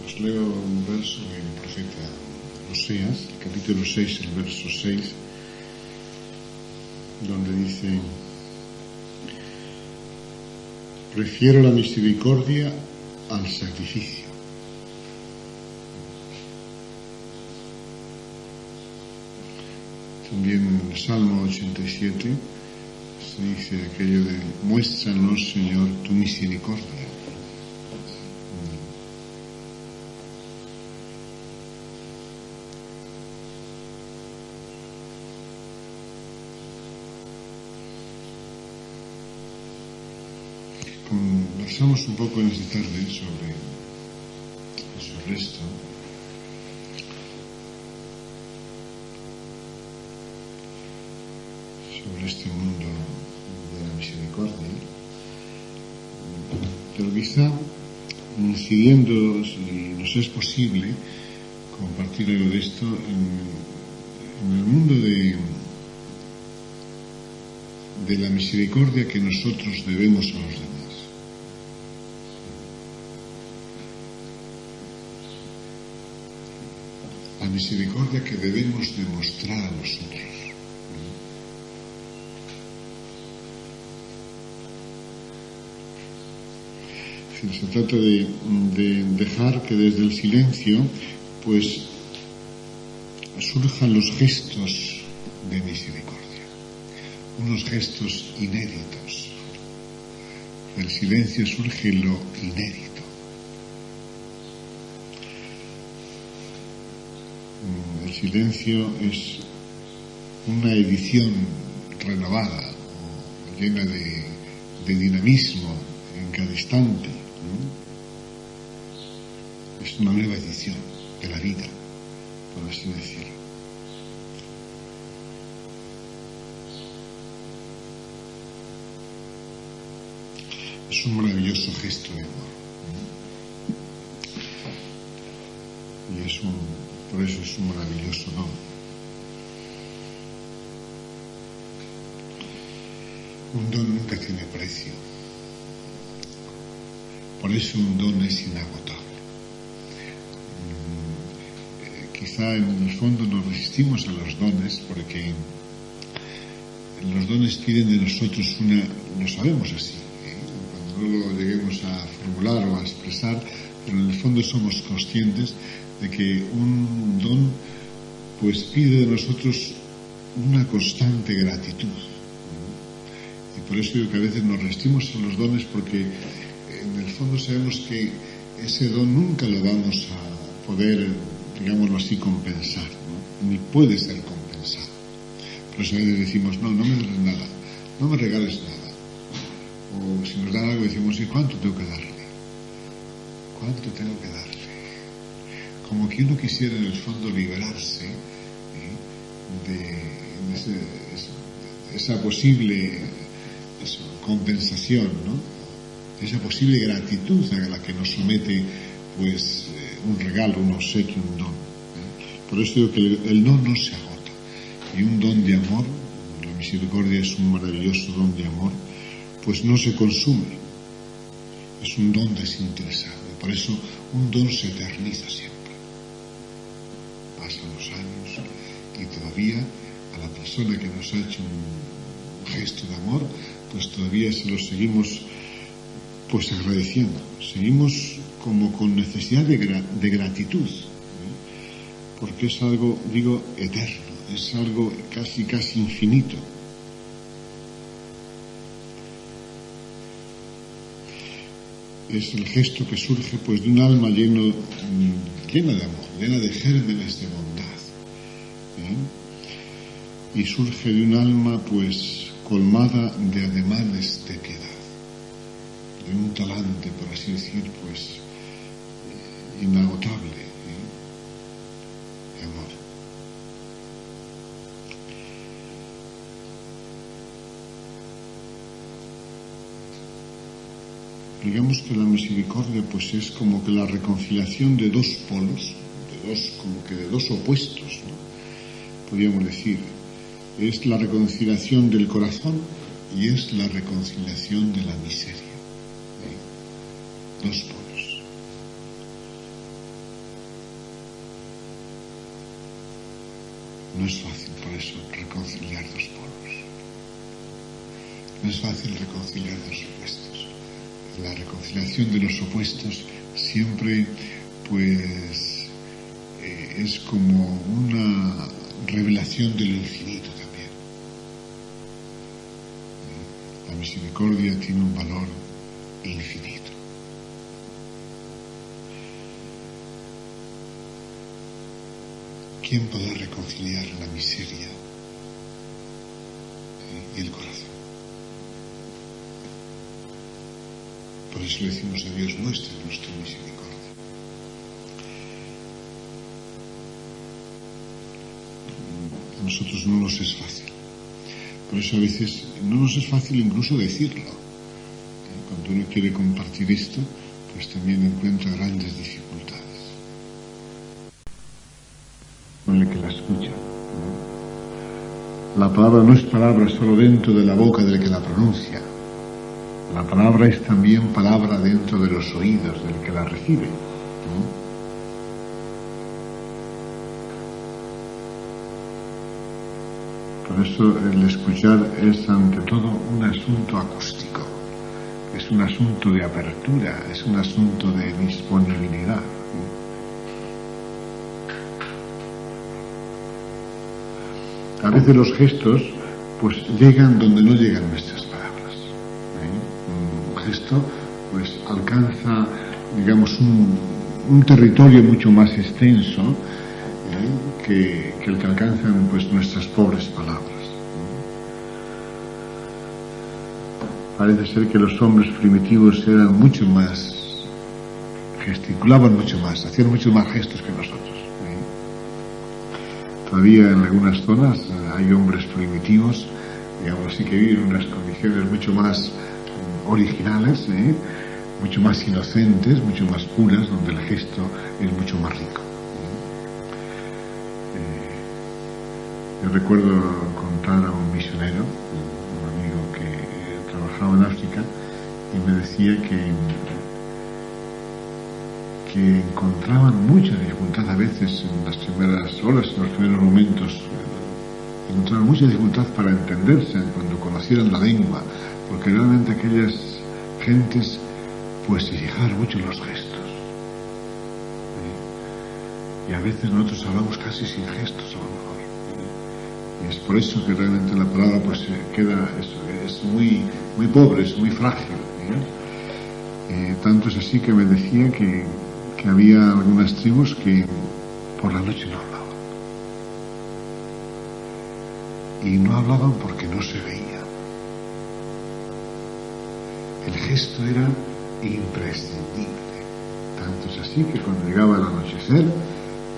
Os leo un verso del profeta Oseas, capítulo 6, el verso 6, donde dice: prefiero la misericordia al sacrificio. También en el Salmo 87 se dice aquello de: muéstranos, Señor, tu misericordia. Conversamos un poco en esta tarde sobre esto. Sobre este mundo de la misericordia. Pero quizá, incidiendo, si nos es posible, compartir algo de esto en el mundo de la misericordia que nosotros debemos a los demás. La misericordia que debemos demostrar a los otros. Se trata de dejar que desde el silencio pues surjan los gestos de misericordia, unos gestos inéditos. Del silencio surge lo inédito. El silencio es una edición renovada, llena de dinamismo en cada instante. Es una nueva edición de la vida, por así decirlo. Es un maravilloso gesto de amor. Y por eso es un maravilloso don. Un don nunca tiene precio. Por eso un don es inagotable. Quizá en el fondo nos resistimos a los dones porque los dones piden de nosotros lo sabemos así, cuando no lo lleguemos a formular o a expresar, pero en el fondo somos conscientes de que un don pues pide de nosotros una constante gratitud. Y por eso digo que a veces nos resistimos a los dones porque en el fondo sabemos que ese don nunca lo vamos a poder, digámoslo así, compensar, ¿no? Ni puede ser compensado. Por eso a veces decimos: no me des nada, no me regales nada. O si nos dan algo decimos: ¿y cuánto tengo que darle? ¿Cuánto tengo que darle? Como que uno quisiera en el fondo liberarse de esa posible compensación, ¿no? Esa posible gratitud a la que nos somete pues un regalo, un obsequio, un don. Por eso digo que el don no se agota. Y un don de amor, la misericordia es un maravilloso don de amor, pues no se consume. Es un don desinteresado. Y por eso un don se eterniza siempre. Pasan los años y todavía a la persona que nos ha hecho un gesto de amor, pues todavía se lo seguimos pues agradeciendo. Seguimos como con necesidad de gratitud, porque es algo, digo, eterno, es algo casi infinito. Es el gesto que surge pues de un alma llena de amor, llena de gérmenes de bondad, y surge de un alma pues colmada de ademanes de piedad, de un talante, por así decir, pues inagotable, de amor. Digamos que la misericordia pues es como que la reconciliación de dos polos, de dos opuestos, ¿no? Podríamos decir, es la reconciliación del corazón y es la reconciliación de la miseria. Dos polos. No es fácil, por eso, reconciliar dos polos. No es fácil reconciliar dos opuestos. La reconciliación de los opuestos siempre, pues, es como una revelación de lo infinito también. La misericordia tiene un valor infinito. ¿Quién podrá reconciliar la miseria y el corazón? Por eso le decimos a Dios, muestra nuestra misericordia. A nosotros no nos es fácil. Por eso a veces no nos es fácil incluso decirlo. Cuando uno quiere compartir esto, pues también encuentra grandes dificultades. Con el que la escucha. La palabra no es palabra solo dentro de la boca del que la pronuncia. La palabra es también palabra dentro de los oídos del que la recibe. Por eso el escuchar es ante todo un asunto acústico, es un asunto de apertura, es un asunto de disponibilidad. A veces los gestos pues llegan donde no llegan nuestras palabras. Un gesto pues alcanza, digamos, un territorio mucho más extenso que el que alcanzan pues nuestras pobres palabras. Parece ser que los hombres primitivos eran mucho más, gesticulaban mucho más, hacían muchos más gestos que nosotros. Todavía en algunas zonas hay hombres primitivos, digamos así, que viven en unas condiciones mucho más originales, mucho más inocentes, mucho más puras, donde el gesto es mucho más rico. Yo recuerdo contar a un misionero, un amigo que trabajaba en África, y me decía que encontraban mucha dificultad a veces en las primeras horas, en los primeros momentos, encontraban mucha dificultad para entenderse cuando conocieran la lengua, porque realmente aquellas gentes pues se fijaban mucho en los gestos. Y a veces nosotros hablamos casi sin gestos a lo mejor. Y es por eso que realmente la palabra pues queda, es muy, muy pobre, es muy frágil. Tanto es así que me decía que había algunas tribus que por la noche no hablaban. Y no hablaban porque no se veía. El gesto era imprescindible. Tanto es así que cuando llegaba el anochecer,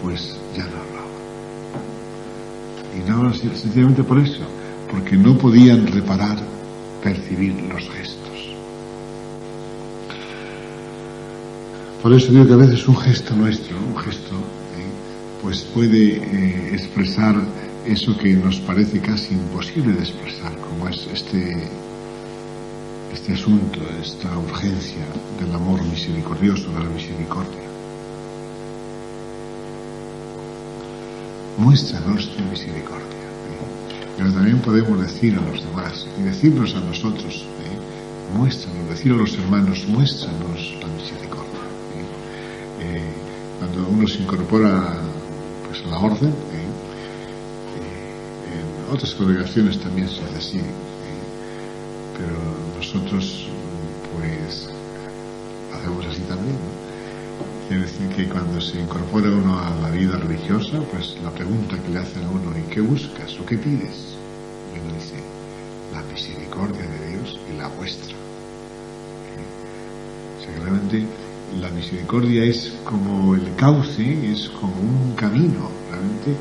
pues ya no hablaban. Y no hablaban sencillamente por eso, porque no podían reparar, percibir los gestos. Por eso digo que a veces un gesto nuestro, pues puede expresar eso que nos parece casi imposible de expresar, como es este asunto, esta urgencia del amor misericordioso, de la misericordia. Muéstranos tu misericordia. Pero también podemos decir a los demás, y decirnos a nosotros, muéstranos, decir a los hermanos, muéstranos la misericordia. Cuando uno se incorpora pues a la orden, en otras congregaciones también se hace así, pero nosotros pues hacemos así también, ¿no? Quiere decir que cuando se incorpora uno a la vida religiosa, pues la pregunta que le hacen a uno, ¿y qué buscas o qué pides? Y uno dice, la misericordia de Dios y la vuestra. O sea que realmente la misericordia es como el cauce, es como un camino. Realmente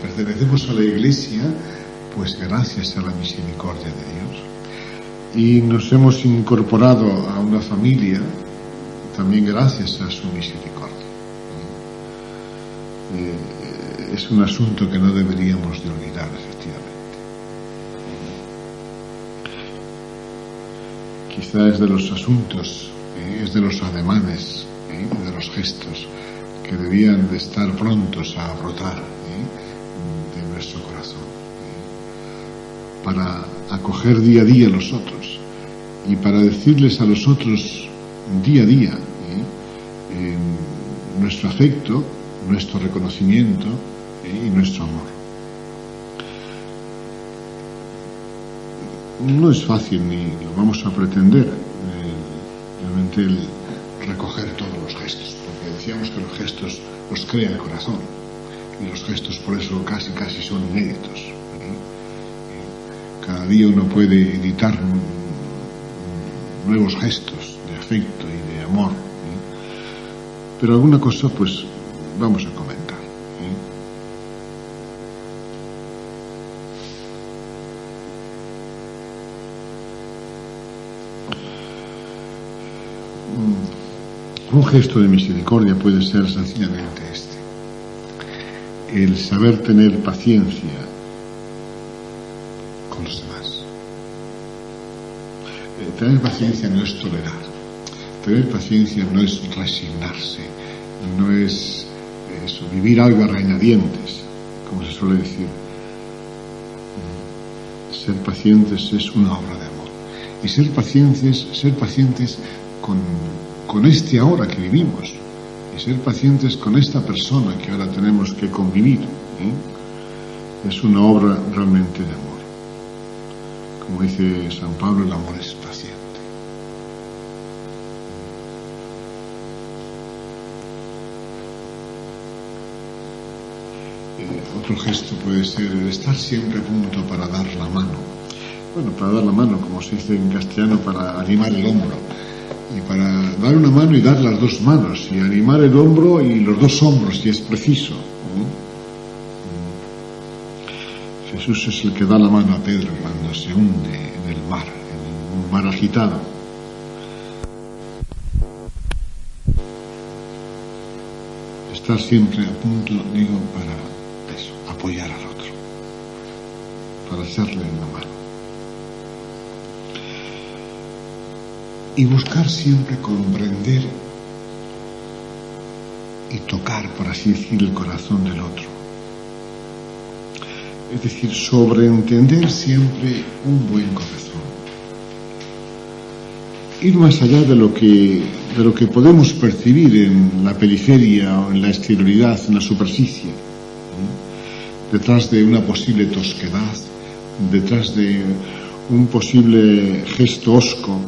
pertenecemos a la Iglesia pues gracias a la misericordia de Dios. Y nos hemos incorporado a una familia también gracias a su misericordia. Es un asunto que no deberíamos de olvidar, efectivamente. Quizá es de los asuntos, es de los ademanes, de los gestos que debían de estar prontos a brotar nuestro corazón, para acoger día a día a los otros y para decirles a los otros día a día nuestro afecto, nuestro reconocimiento y nuestro amor. No es fácil ni lo vamos a pretender realmente el recoger todos los gestos, porque decíamos que los gestos los crea el corazón y los gestos por eso casi son inéditos. Cada día uno puede editar nuevos gestos de afecto y de amor, pero alguna cosa pues vamos a comentar. Un gesto de misericordia puede ser sencillamente el saber tener paciencia con los demás. Tener paciencia no es tolerar, tener paciencia no es resignarse, no es eso, vivir algo a regañadientes, como se suele decir. Ser pacientes es una obra de amor, y ser pacientes con este ahora que vivimos, y ser pacientes con esta persona que ahora tenemos que convivir, es una obra realmente de amor. Como dice San Pablo, el amor es paciente. Otro gesto puede ser el estar siempre a punto para dar la mano. Bueno, para dar la mano, como se dice en castellano, para animar el hombro. Y para dar una mano y dar las dos manos, y animar el hombro y los dos hombros, si es preciso. Jesús es el que da la mano a Pedro cuando se hunde en el mar, en un mar agitado. Estar siempre a punto, digo, para eso, apoyar al otro, para echarle una mano. Y buscar siempre comprender y tocar, por así decir, el corazón del otro. Es decir, sobreentender siempre un buen corazón. Ir más allá de lo que podemos percibir en la periferia o en la exterioridad, en la superficie. Detrás de una posible tosquedad, detrás de un posible gesto hosco,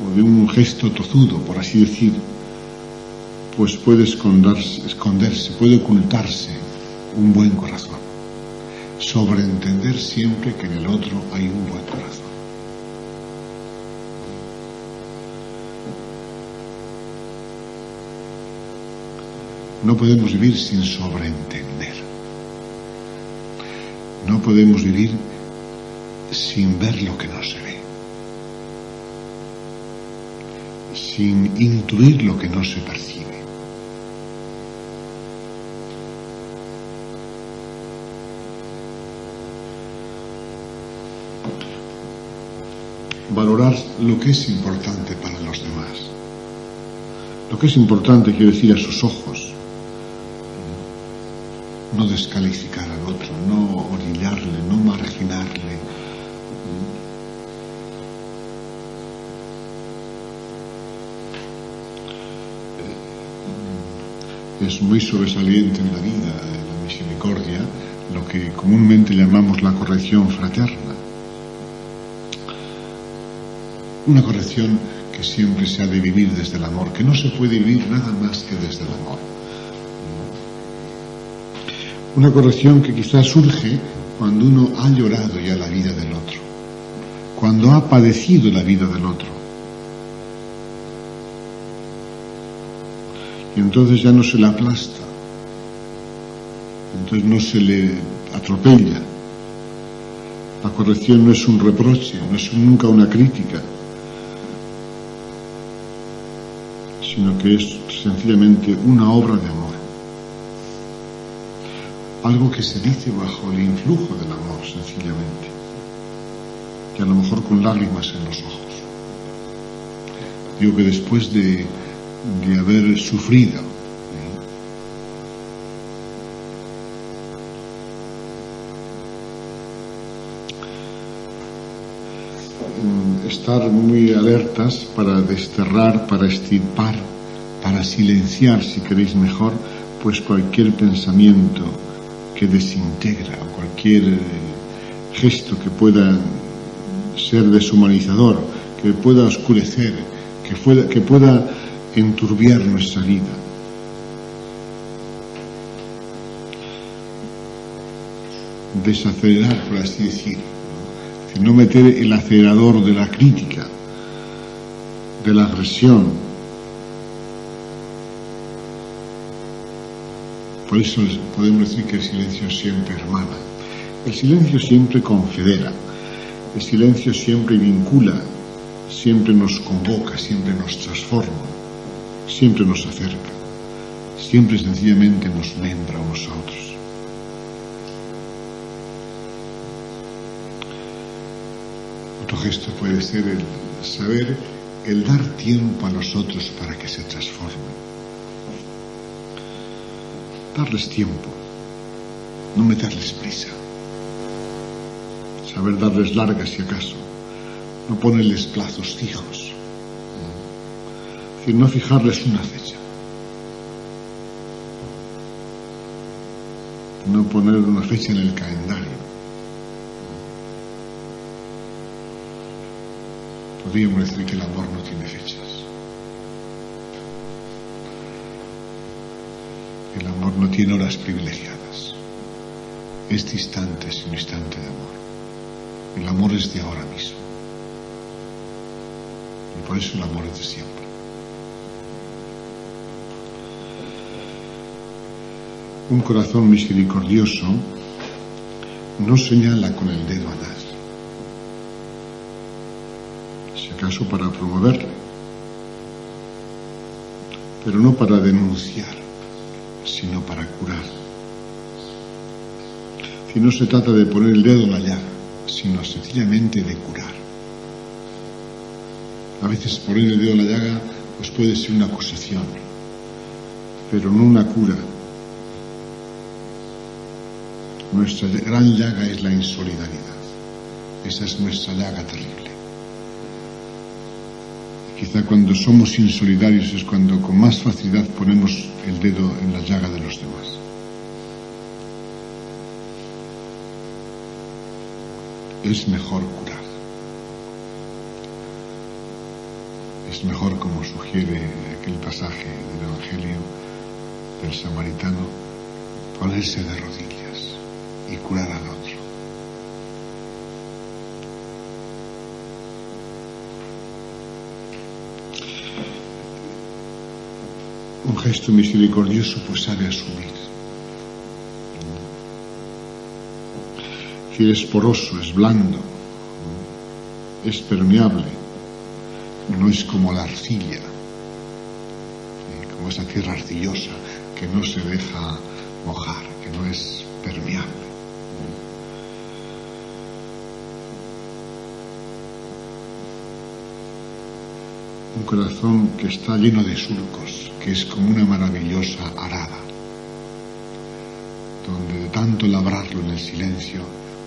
o de un gesto tozudo, por así decir, pues puede esconderse, puede ocultarse un buen corazón. Sobreentender siempre que en el otro hay un buen corazón. No podemos vivir sin sobreentender. No podemos vivir sin ver lo que no se ve, sin intuir lo que no se percibe. Valorar lo que es importante para los demás. Lo que es importante, quiero decir, a sus ojos. No descalificar al otro, no orillarle, no marginarle. Es muy sobresaliente en la vida de la misericordia lo que comúnmente llamamos la corrección fraterna. Una corrección que siempre se ha de vivir desde el amor, que no se puede vivir nada más que desde el amor. Una corrección que quizás surge cuando uno ha llorado ya la vida del otro, cuando ha padecido la vida del otro. Y entonces ya no se le aplasta, entonces no se le atropella. La corrección no es un reproche, no es nunca una crítica, sino que es sencillamente una obra de amor. Algo que se dice bajo el influjo del amor, sencillamente, y a lo mejor con lágrimas en los ojos. Digo que después de haber sufrido, estar muy alertas para desterrar, para extirpar, para silenciar, si queréis mejor, pues cualquier pensamiento que desintegra, o cualquier gesto que pueda ser deshumanizador, que pueda oscurecer, que pueda enturbiar nuestra vida. Desacelerar, por así decir, no meter el acelerador de la crítica, de la agresión. Por eso podemos decir que el silencio siempre hermana, el silencio siempre confedera, el silencio siempre vincula, siempre nos convoca, siempre nos transforma, siempre nos acerca, siempre sencillamente nos membra unos a otros. Otro gesto puede ser el saber, el dar tiempo a los otros para que se transformen. Darles tiempo, no meterles prisa. Saber darles largas si acaso, no ponerles plazos fijos. Es decir, no fijarles una fecha. No poner una fecha en el calendario. Podríamos decir que el amor no tiene fechas. El amor no tiene horas privilegiadas. Este instante es un instante de amor. El amor es de ahora mismo. Y por eso el amor es de siempre. Un corazón misericordioso no señala con el dedo a nadie. Si acaso para promoverle, pero no para denunciar, sino para curar. Si no se trata de poner el dedo en la llaga, sino sencillamente de curar. A veces poner el dedo en la llaga pues puede ser una acusación, pero no una cura. Nuestra gran llaga es la insolidaridad. Esa es nuestra llaga terrible. Quizá cuando somos insolidarios es cuando con más facilidad ponemos el dedo en la llaga de los demás. Es mejor curar. Es mejor, como sugiere aquel pasaje del Evangelio del Samaritano, ponerse de rodillas y curar al otro. Un gesto misericordioso pues sabe asumir. Que es poroso, es blando, es permeable, no es como la arcilla, como esa tierra arcillosa que no se deja mojar, que no es permeable. Un corazón que está lleno de surcos, que es como una maravillosa arada, donde de tanto labrarlo en el silencio,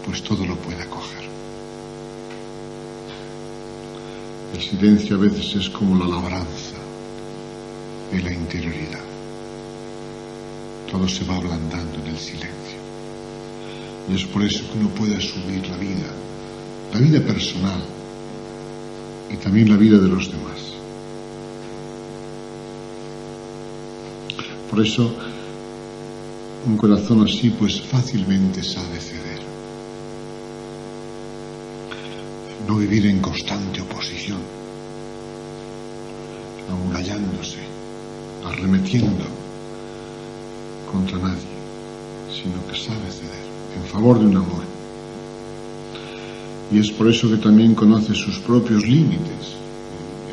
pues todo lo puede acoger. El silencio a veces es como la labranza de la interioridad. Todo se va ablandando en el silencio. Y es por eso que uno puede asumir la vida personal y también la vida de los demás. Por eso, un corazón así pues fácilmente sabe ceder. No vivir en constante oposición, amurallándose, arremetiendo contra nadie, sino que sabe ceder en favor de un amor. Y es por eso que también conoce sus propios límites.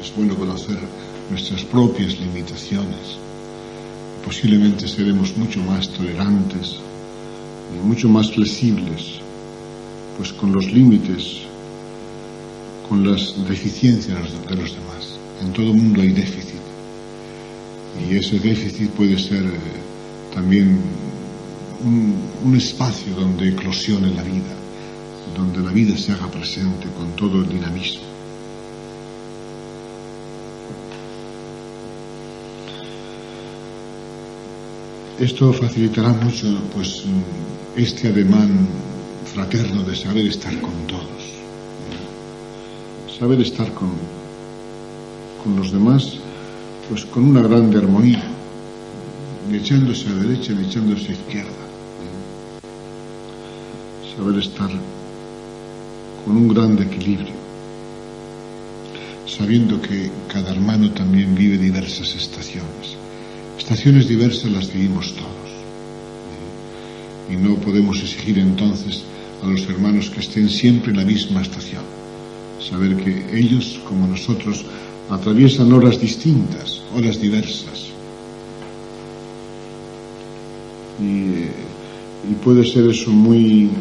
Es bueno conocer nuestras propias limitaciones. Posiblemente seremos mucho más tolerantes y mucho más flexibles, pues con los límites, con las deficiencias de los demás. En todo mundo hay déficit, y ese déficit puede ser también un espacio donde eclosione la vida, donde la vida se haga presente con todo el dinamismo. Esto facilitará mucho, pues, este ademán fraterno de saber estar con todos, saber estar con los demás, pues con una grande armonía, ni echándose a derecha ni echándose a izquierda, saber estar con un grande equilibrio, sabiendo que cada hermano también vive diversas estaciones diversas las vivimos todos, y no podemos exigir entonces a los hermanos que estén siempre en la misma estación. Saber que ellos, como nosotros, atraviesan horas distintas, horas diversas, y puede ser eso muy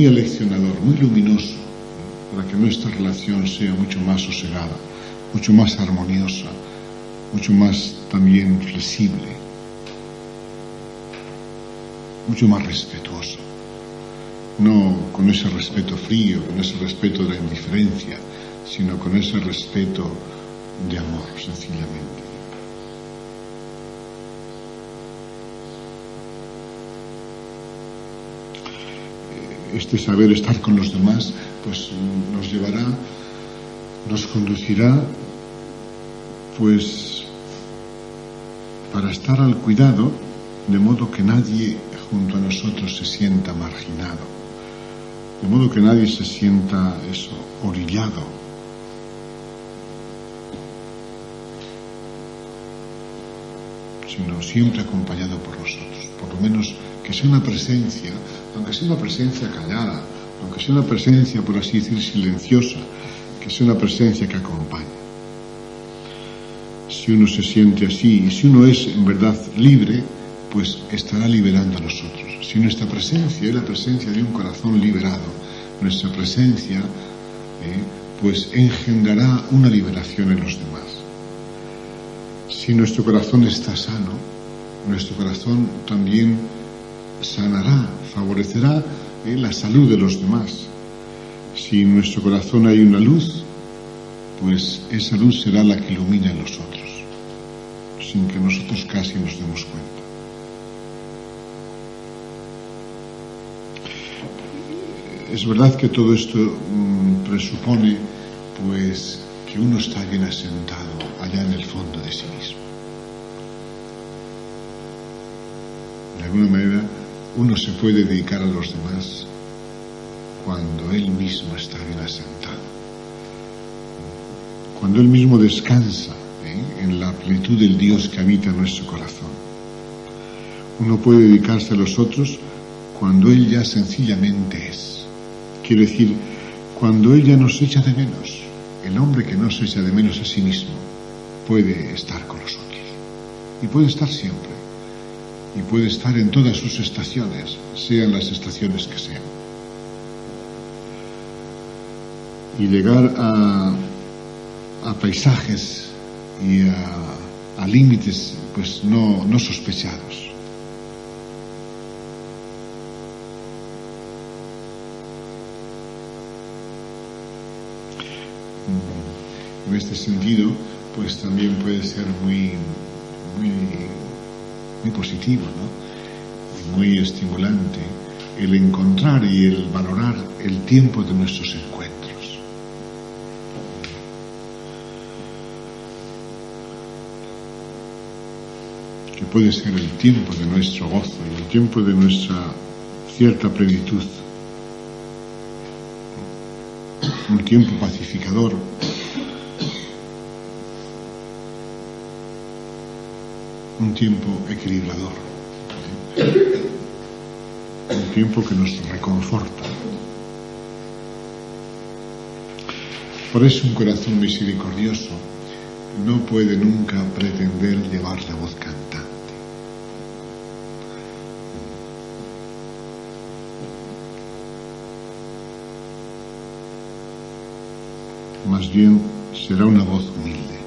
aleccionador, muy luminoso, para que nuestra relación sea mucho más sosegada, mucho más armoniosa, mucho más también flexible, mucho más respetuosa. No con ese respeto frío, con ese respeto de la indiferencia, sino con ese respeto de amor, sencillamente. Este saber estar con los demás, pues nos conducirá, pues, para estar al cuidado, de modo que nadie junto a nosotros se sienta marginado, de modo que nadie se sienta orillado, sino siempre acompañado por nosotros. Por lo menos que sea una presencia, aunque sea una presencia callada, aunque sea una presencia, por así decir, silenciosa, que sea una presencia que acompañe. Si uno se siente así, y si uno es en verdad libre, pues estará liberando a nosotros. Si nuestra presencia es la presencia de un corazón liberado, nuestra presencia pues engendrará una liberación en los demás. Si nuestro corazón está sano, nuestro corazón también sanará, favorecerá la salud de los demás. Si en nuestro corazón hay una luz, pues esa luz será la que ilumina a los otros, sin que nosotros casi nos demos cuenta. Es verdad que todo esto presupone, pues, que uno está bien asentado allá en el fondo de sí mismo. De alguna manera, uno se puede dedicar a los demás cuando él mismo está bien asentado, cuando él mismo descansa en la plenitud del Dios que habita en nuestro corazón. Uno puede dedicarse a los otros cuando él ya sencillamente es. Quiere decir, cuando él ya nos echa de menos. El hombre que no se echa de menos a sí mismo puede estar con los otros, y puede estar siempre, y puede estar en todas sus estaciones, sean las estaciones que sean. Y llegar a paisajes y a límites, pues no sospechados. En este sentido, pues también puede ser muy positivo, ¿no? Muy estimulante el encontrar y el valorar el tiempo de nuestros encuentros. Que puede ser el tiempo de nuestro gozo y el tiempo de nuestra cierta plenitud. Un tiempo pacificador. Un tiempo equilibrador, un tiempo que nos reconforta. Por eso un corazón misericordioso no puede nunca pretender llevar la voz cantante. Más bien será una voz humilde.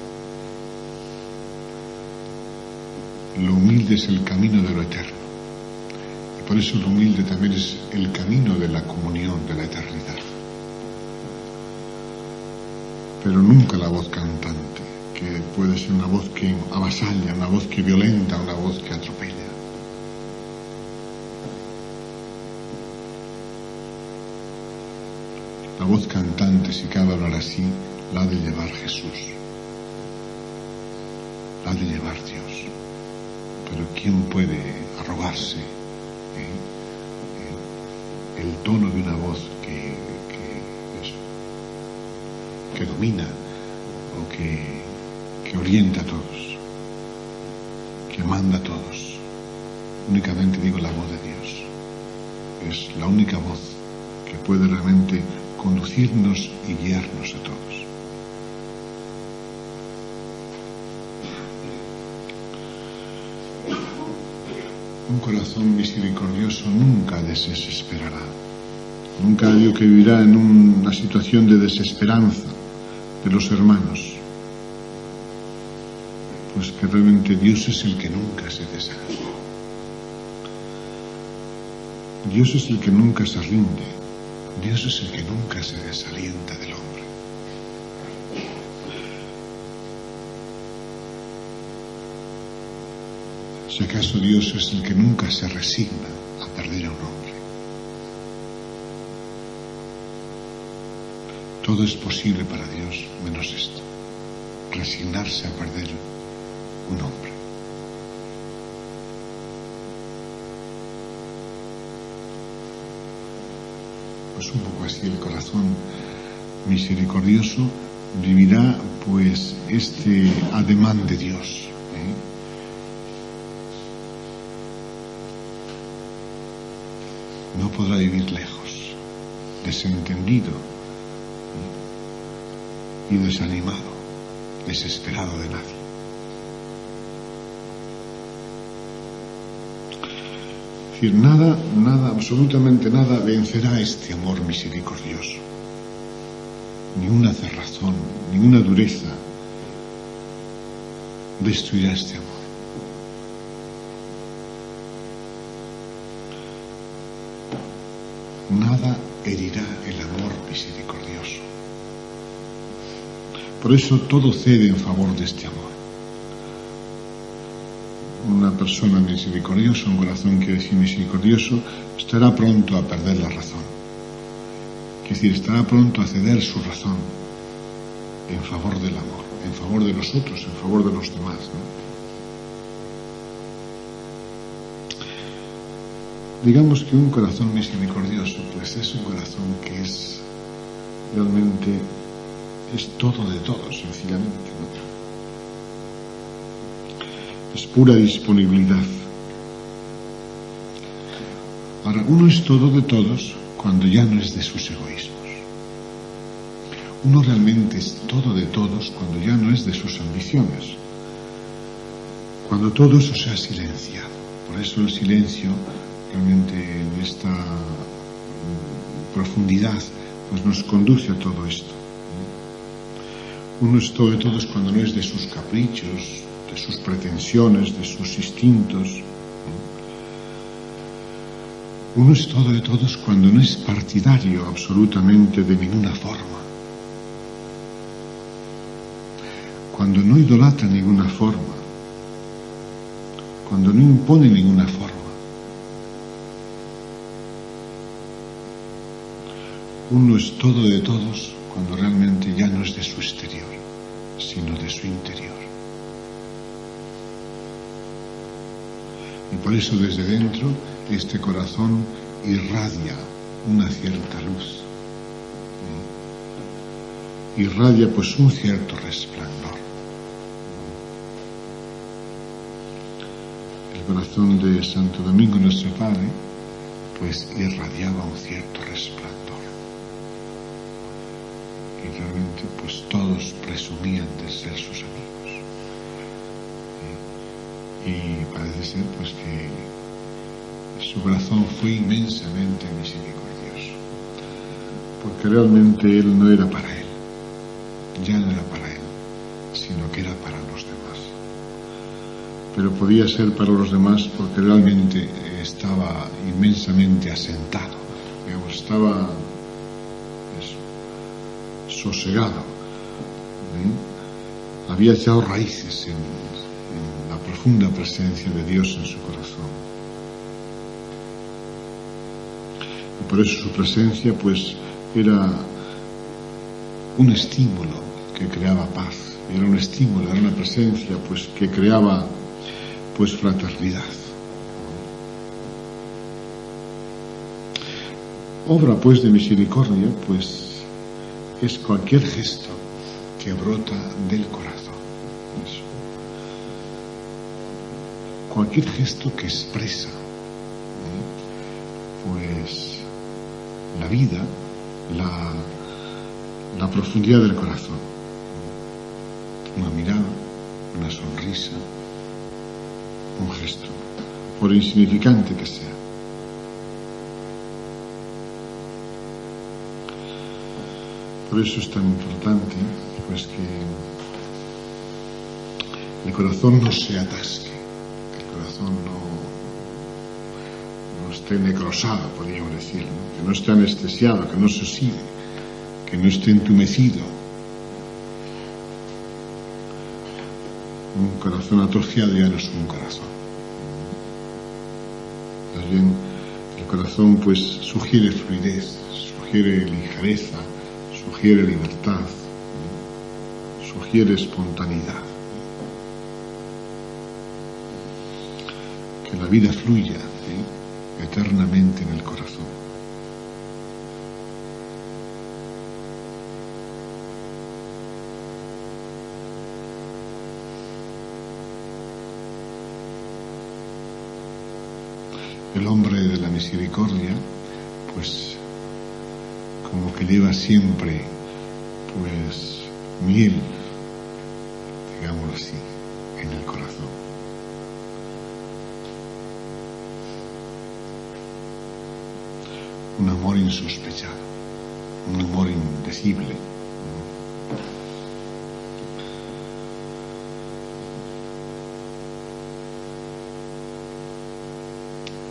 Lo humilde es el camino de lo eterno, y por eso lo humilde también es el camino de la comunión de la eternidad. Pero nunca la voz cantante, que puede ser una voz que avasalla, una voz que violenta, una voz que atropella. La voz cantante, si cabe hablar así, la ha de llevar Jesús, la ha de llevar Dios. Pero ¿quién puede arrogarse el tono de una voz que domina o que orienta a todos, que manda a todos? Únicamente digo la voz de Dios. Es la única voz que puede realmente conducirnos y guiarnos a todos. Un corazón misericordioso nunca desesperará, nunca digo que vivirá en una situación de desesperanza de los hermanos, pues que realmente Dios es el que nunca se deshace. Dios es el que nunca se rinde. Dios es el que nunca se desalienta del hombre. Si acaso Dios es el que nunca se resigna a perder a un hombre. Todo es posible para Dios menos esto, resignarse a perder un hombre. Pues un poco así el corazón misericordioso vivirá pues este ademán de Dios. No podrá vivir lejos, desentendido y desanimado, desesperado de nadie. Es decir, nada, absolutamente nada vencerá este amor misericordioso. Ni una cerrazón, ni una dureza destruirá este amor. Nada herirá el amor misericordioso. Por eso todo cede en favor de este amor. Una persona misericordiosa, un corazón que es misericordioso, estará pronto a perder la razón. Es decir, estará pronto a ceder su razón en favor del amor, en favor de los otros, en favor de los demás, ¿no? Digamos que un corazón misericordioso, pues es un corazón que es realmente, es todo de todos, sencillamente, ¿no? Es pura disponibilidad. Ahora, uno es todo de todos cuando ya no es de sus egoísmos. Uno realmente es todo de todos cuando ya no es de sus ambiciones. Cuando todo eso se ha silenciado. Por eso el silencio realmente en esta profundidad pues nos conduce a todo esto. Uno es todo de todos cuando no es de sus caprichos, de sus pretensiones, de sus instintos. Uno es todo de todos cuando no es partidario absolutamente de ninguna forma, cuando no idolatra ninguna forma, cuando no impone ninguna forma. Uno es todo de todos cuando realmente ya no es de su exterior, sino de su interior. Y por eso desde dentro este corazón irradia una cierta luz. Irradia pues un cierto resplandor. El corazón de Santo Domingo nuestro Padre pues irradiaba un cierto resplandor. Y realmente pues todos presumían de ser sus amigos. Y parece ser pues que su corazón fue inmensamente misericordioso, porque realmente él no era para él, ya no era para él, sino que era para los demás. Pero podía ser para los demás porque realmente estaba inmensamente asentado, digamos, estaba sosegado, había echado raíces en la profunda presencia de Dios en su corazón. Y por eso su presencia pues era un estímulo que creaba paz, era un estímulo, era una presencia pues que creaba pues fraternidad. Obra pues de misericordia pues es cualquier gesto que brota del corazón. Eso. Cualquier gesto que expresa pues la vida, la profundidad del corazón. Una mirada, una sonrisa, un gesto, por insignificante que sea. Por eso es tan importante pues que el corazón no se atasque, que el corazón no esté necrosado, podríamos decir, ¿no? Que no esté anestesiado, que no se oxide, que no esté entumecido. Un corazón atrofiado ya no es un corazón. Más bien, el corazón pues sugiere fluidez, sugiere ligereza, sugiere libertad, sugiere espontaneidad. Que la vida fluya eternamente en el corazón. El hombre de la misericordia, pues, como que lleva siempre, pues, miel, digámoslo así, en el corazón. Un amor insospechado, un amor indecible.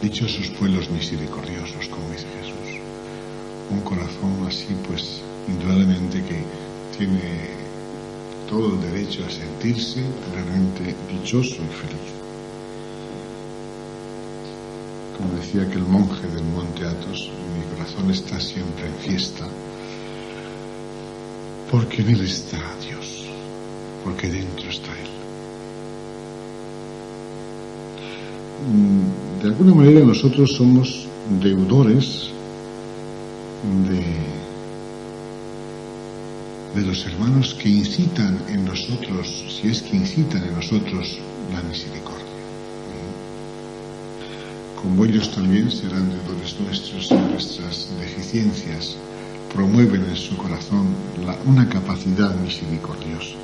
Dichosos pueblos misericordiosos, como dice Jesús. Un corazón así, pues, indudablemente que tiene todo el derecho a sentirse realmente dichoso y feliz. Como decía aquel monje del Monte Athos, mi corazón está siempre en fiesta, porque en él está Dios, porque dentro está Él. De alguna manera nosotros somos deudores de los hermanos que incitan en nosotros, si es que incitan en nosotros la misericordia. Como ellos también serán deudores nuestros y nuestras deficiencias promueven en su corazón una capacidad misericordiosa.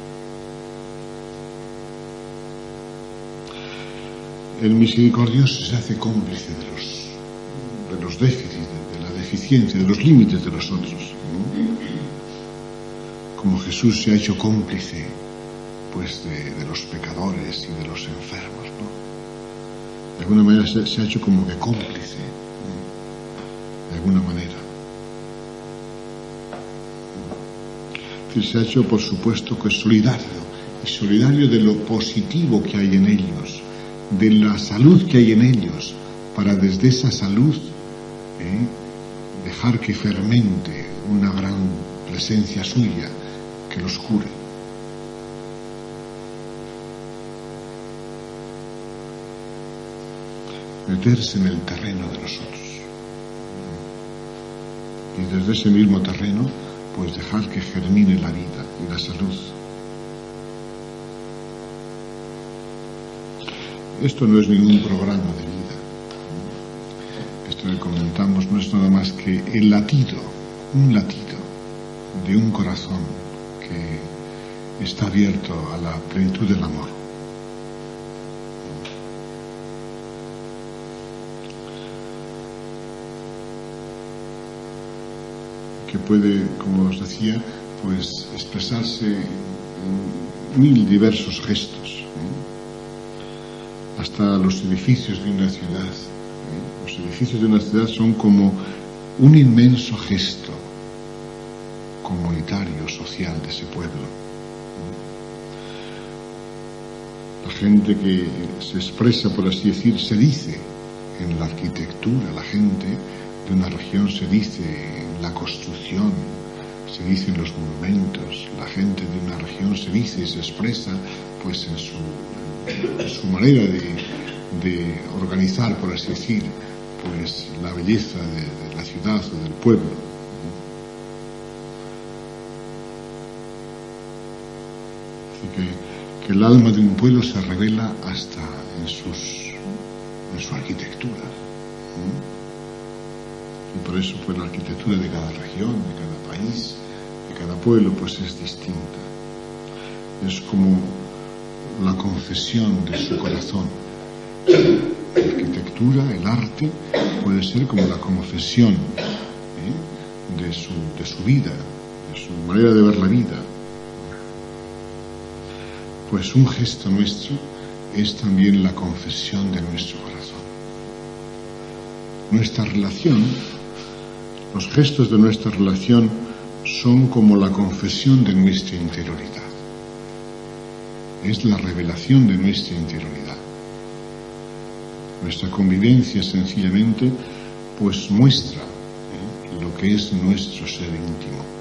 El misericordioso se hace cómplice de los déficits, de la deficiencia, de los límites de los otros, ¿no? Como Jesús se ha hecho cómplice pues de los pecadores y de los enfermos, ¿no? De alguna manera se ha hecho como que cómplice, ¿no? De alguna manera. Es decir, se ha hecho, por supuesto, que solidario, y solidario de lo positivo que hay en ellos, de la salud que hay en ellos, para desde esa salud dejar que fermente una gran presencia suya que los cure. Meterse en el terreno de los otros y desde ese mismo terreno pues dejar que germine la vida y la salud. Esto no es ningún programa de vida. Esto que comentamos no es nada más que el latido, un latido de un corazón que está abierto a la plenitud del amor. Que puede, como os decía, pues expresarse en mil diversos gestos. Hasta los edificios de una ciudad. Los edificios de una ciudad son como un inmenso gesto comunitario, social de ese pueblo. La gente que se expresa, por así decir, se dice en la arquitectura, la gente de una región se dice en la construcción, se dice en los monumentos, la gente de una región se dice y se expresa pues en su manera de organizar, por así decir, pues la belleza de la ciudad o del pueblo. Así que el alma de un pueblo se revela hasta en su arquitectura. Y por eso pues la arquitectura de cada región, de cada país, de cada pueblo pues es distinta. Es como la confesión de su corazón. La arquitectura, el arte, puede ser como la confesión de su vida, de su manera de ver la vida. Pues un gesto nuestro es también la confesión de nuestro corazón. Nuestra relación, los gestos de nuestra relación son como la confesión de nuestra interioridad. Es la revelación de nuestra interioridad. Nuestra convivencia sencillamente pues muestra lo que es nuestro ser íntimo.